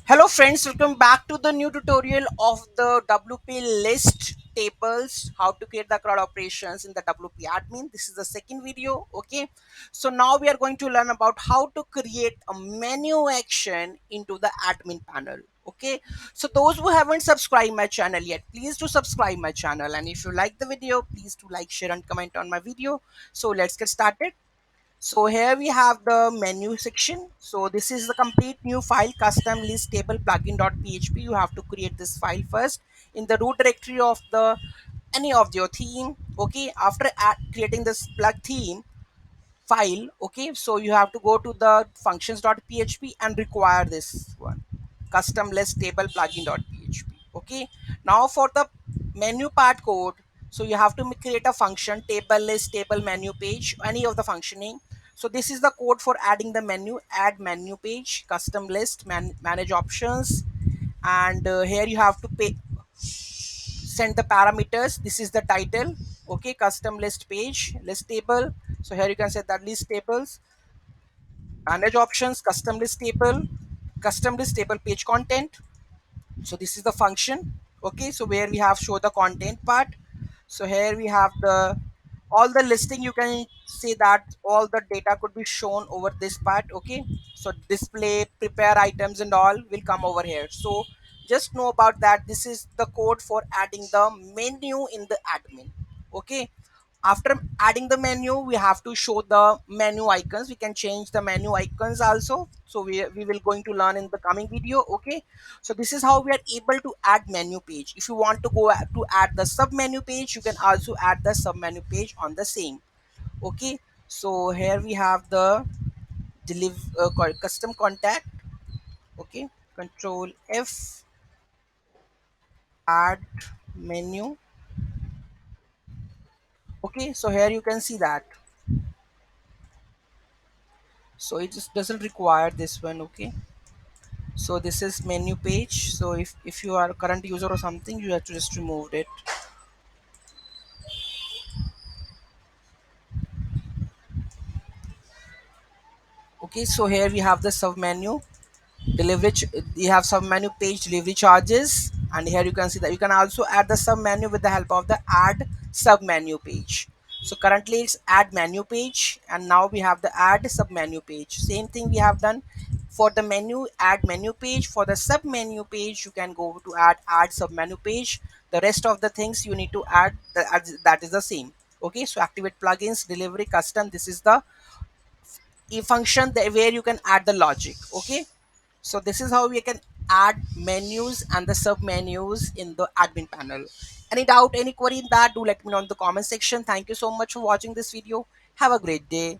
Hello friends, welcome back to the new tutorial of the WP list tables, how to create the CRUD operations in the WP admin. This is the second video. Okay, so now we are going to learn about how to create a menu action into the admin panel. Okay, so those who haven't subscribed my channel yet, please do subscribe my channel, and if you like the video, please do like, share and comment on my video. So let's get started. So here we have the menu section. So this is the complete new file, custom list table plugin.php. You have to create this file first in the root directory of the any of your theme. Okay, after creating this plug theme file, okay, so you have to go to the functions.php and require this one, custom list table plugin.php. Okay, now for the menu part code, so you have to create a function table list table menu page, any of the functioning. So this is the code for adding the menu, add menu page, custom list, manage options, and here you have to send the parameters. This is the title. Okay, custom list page, list table. So here you can set that list tables, manage options, custom list table page content. So this is the function. Okay, so where we have show the content part. So here we have the all the listing. You can say that all the data could be shown over this part. Okay, so display, prepare items and all will come over here. So just know about that. This is the code for adding the menu in the admin. Okay, after adding the menu, we have to show the menu icons. We can change the menu icons also, so we will going to learn in the coming video. Okay, so this is how we are able to add menu page. If you want to to add the sub menu page, you can also add the sub menu page on the same. Okay, so here we have the custom contact. Okay, control F, add menu. Okay, so here you can see that, so it just doesn't require this one. Okay, so this is menu page. So if you are a current user or something, you have to just remove it. Okay, so here we have the sub menu delivery you have sub menu page delivery charges, and here you can see that you can also add the sub menu with the help of the add sub menu page. So currently it's add menu page, and now we have the add sub menu page. Same thing we have done for the menu, add menu page. For the sub menu page, you can go to add sub menu page. The rest of the things you need to add, that is the same. Okay, so activate plugins, delivery, custom. This is the function where you can add the logic. Okay, so this is how we can add menus and the sub menus in the admin panel. Any doubt, any query in that, do let me know in the comment section. Thank you so much for watching this video. Have a great day.